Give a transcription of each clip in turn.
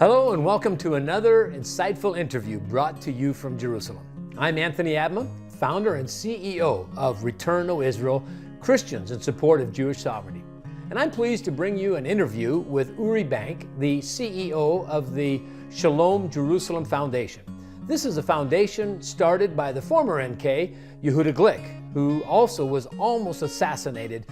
Hello and welcome to another insightful interview brought to you from Jerusalem. I'm Anthony Abma, founder and CEO of Return, O Israel, Christians in Support of Jewish Sovereignty. And I'm pleased to bring you an interview with Uri Banks, the CEO of the Shalom Jerusalem Foundation. This is a foundation started by the former NK, Yehuda Glick, who also was almost assassinated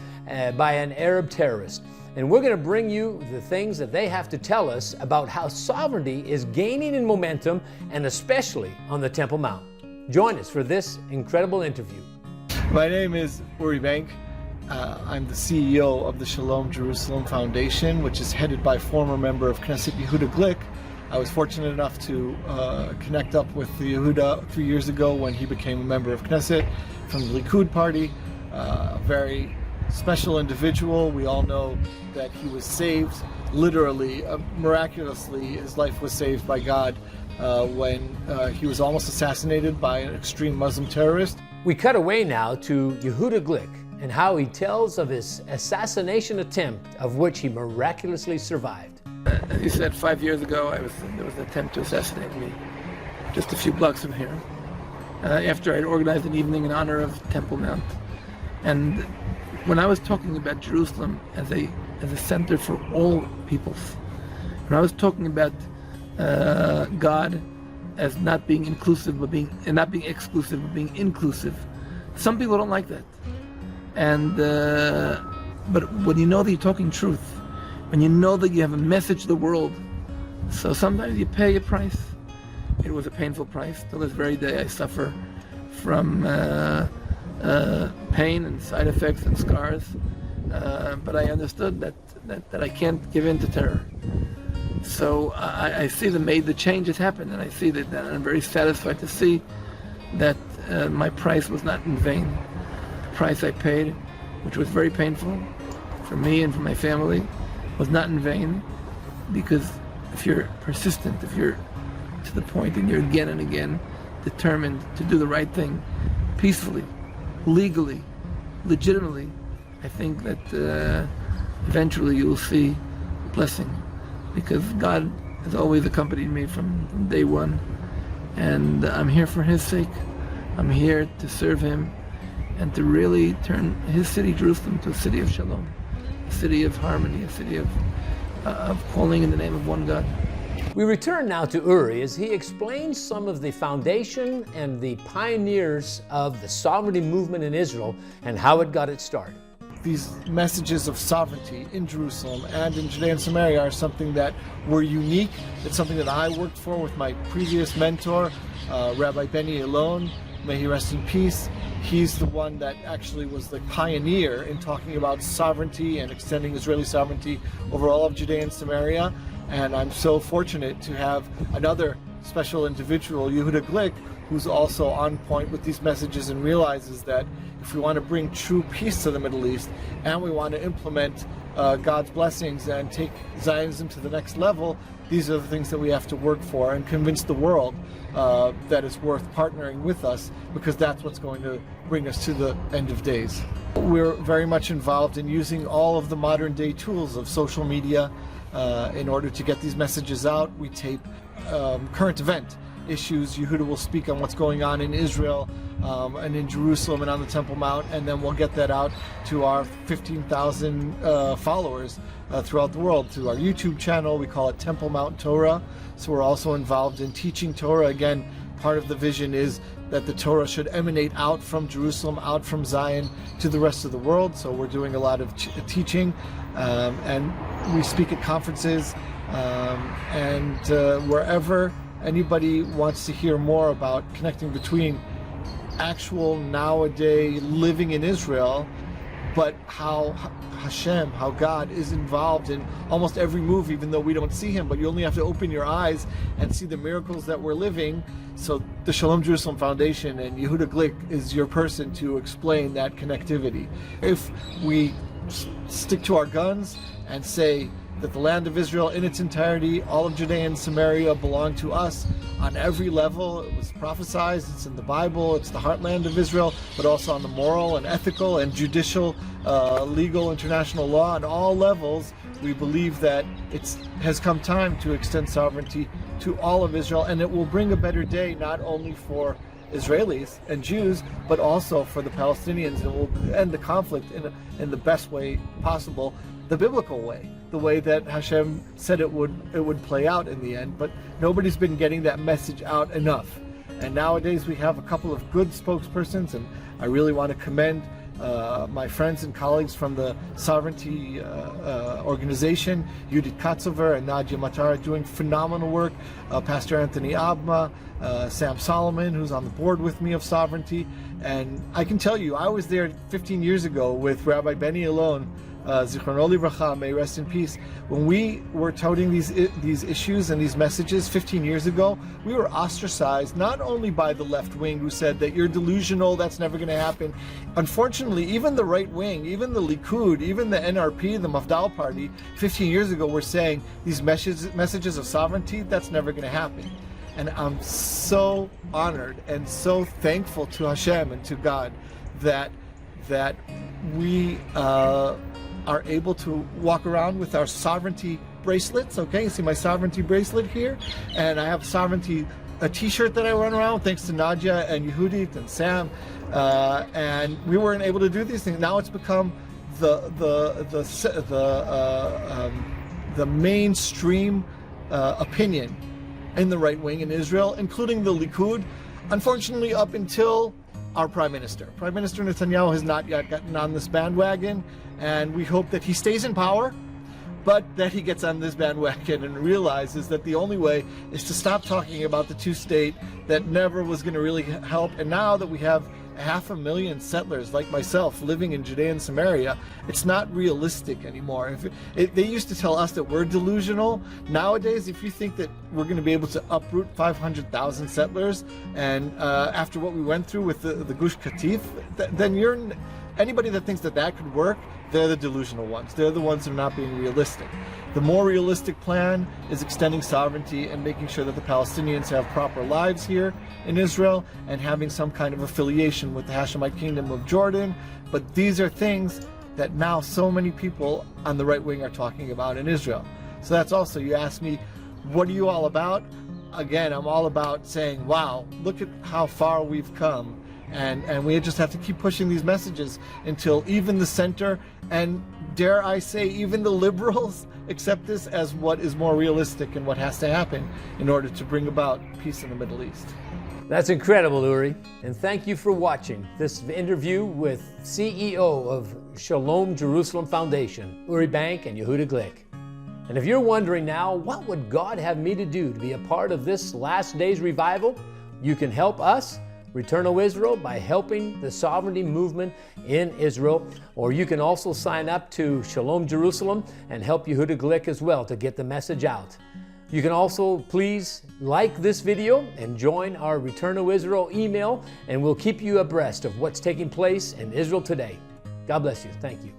by an Arab terrorist. And we're going to bring you the things that they have to tell us about how sovereignty is gaining in momentum, and especially on the Temple Mount. Join us for this incredible interview. My name is Uri Banks. I'm the CEO of the Shalom Jerusalem Foundation, which is headed by former member of Knesset Yehuda Glick. I was fortunate enough to connect up with Yehuda 3 years ago when he became a member of Knesset from the Likud party. Very special individual. We all know that he was saved, literally, miraculously. His life was saved by God when he was almost assassinated by an extreme Muslim terrorist. We cut away now to Yehuda Glick and how he tells of his assassination attempt, of which he miraculously survived. As you said, 5 years ago, there was an attempt to assassinate me just a few blocks from here, after I'd organized an evening in honor of Temple Mount. And when I was talking about Jerusalem as a center for all peoples, when I was talking about God as not being inclusive, and not being exclusive, but being inclusive, some people don't like that. And but when you know that you're talking truth, when you know that you have a message to the world, so sometimes you pay a price. It was a painful price. Till this very day, I suffer from pain and side effects and scars, but I understood that I can't give in to terror. So I see the change has happened, and I see that I'm very satisfied to see that my price was not in vain. The price I paid, which was very painful for me and for my family, was not in vain, because if you're persistent, if you're to the point and you're again and again determined to do the right thing peacefully, legally, legitimately, I think that eventually you will see blessing, because God has always accompanied me from day one, and I'm here for His sake. I'm here to serve Him and to really turn His city, Jerusalem, to a city of shalom, a city of harmony, a city of calling in the name of one God. We return now to Uri as he explains some of the foundation and the pioneers of the sovereignty movement in Israel and how it got its start. These messages of sovereignty in Jerusalem and in Judea and Samaria are something that were unique. It's something that I worked for with my previous mentor, Rabbi Benny Alon. May he rest in peace. He's the one that actually was the pioneer in talking about sovereignty and extending Israeli sovereignty over all of Judea and Samaria. And I'm so fortunate to have another special individual, Yehuda Glick, who's also on point with these messages and realizes that if we want to bring true peace to the Middle East and we want to implement God's blessings and take Zionism to the next level, these are the things that we have to work for and convince the world that it's worth partnering with us, because that's what's going to bring us to the end of days. We're very much involved in using all of the modern day tools of social media in order to get these messages out. We tape current event issues. Yehuda will speak on what's going on in Israel and in Jerusalem and on the Temple Mount, and then we'll get that out to our 15,000 followers throughout the world through our YouTube channel. We call it Temple Mount Torah. So we're also involved in teaching Torah. Again, part of the vision is that the Torah should emanate out from Jerusalem, out from Zion to the rest of the world. So we're doing a lot of teaching, and we speak at conferences, and wherever anybody wants to hear more about connecting between actual nowadays living in Israel, but how Hashem, how God is involved in almost every move, even though we don't see Him, but you only have to open your eyes and see the miracles that we're living. So the Shalom Jerusalem Foundation and Yehuda Glick is your person to explain that connectivity. If we stick to our guns and say that the land of Israel in its entirety, all of Judea and Samaria, belong to us on every level. It was prophesied, it's in the Bible, it's the heartland of Israel, but also on the moral and ethical and judicial, legal, international law, on all levels, We believe that it has come time to extend sovereignty to all of Israel, and it will bring a better day not only for Israelis and Jews, but also for the Palestinians, and it will end the conflict in the best way possible, the biblical way, the way that Hashem said it would play out in the end. But nobody's been getting that message out enough. And nowadays we have a couple of good spokespersons, and I really want to commend my friends and colleagues from the Sovereignty organization, Judith Katzover and Nadia Matar, are doing phenomenal work. Pastor Anthony Abma, Sam Solomon, who's on the board with me of Sovereignty. And I can tell you, I was there 15 years ago with Rabbi Benny Alon, Zichrono Livracha, may rest in peace. When we were touting these issues and these messages 15 years ago, we were ostracized not only by the left wing, who said that you're delusional, that's never going to happen. Unfortunately, even the right wing, even the Likud, even the NRP, the Mafdal party, 15 years ago were saying these messages of sovereignty, that's never going to happen. And I'm so honored and so thankful to Hashem and to God that we are able to walk around with our sovereignty bracelets. Okay, you see my sovereignty bracelet here, and I have a t-shirt that I run around with, thanks to Nadia and Yehudit and Sam, and we weren't able to do these things. Now it's become the mainstream opinion in the right wing in Israel, including the Likud, unfortunately up until our Prime Minister. Prime Minister Netanyahu has not yet gotten on this bandwagon, and we hope that he stays in power, but that he gets on this bandwagon and realizes that the only way is to stop talking about the two-state that never was going to really help. And now that we have 500,000 settlers like myself living in Judea and Samaria, it's not realistic anymore. They used to tell us that we're delusional. Nowadays, if you think that we're going to be able to uproot 500,000 settlers, and after what we went through with the Gush Katif, then anybody that thinks that could work, they're the delusional ones. They're the ones that are not being realistic. The more realistic plan is extending sovereignty and making sure that the Palestinians have proper lives here in Israel and having some kind of affiliation with the Hashemite Kingdom of Jordan. But these are things that now so many people on the right wing are talking about in Israel. So that's also, you ask me, what are you all about? Again, I'm all about saying, wow, look at how far we've come. And we just have to keep pushing these messages until even the center, and dare I say even the liberals, accept this as what is more realistic and what has to happen in order to bring about peace in the Middle East. That's incredible, Uri. And thank you for watching this interview with CEO of Shalom Jerusalem Foundation, Uri Banks and Yehuda Glick. And if you're wondering now, what would God have me to do to be a part of this last days revival? You can help us, Return to Israel, by helping the sovereignty movement in Israel, or you can also sign up to Shalom Jerusalem and help Yehuda Glick as well to get the message out. You can also please like this video and join our Return to Israel email, and we'll keep you abreast of what's taking place in Israel today. God bless you. Thank you.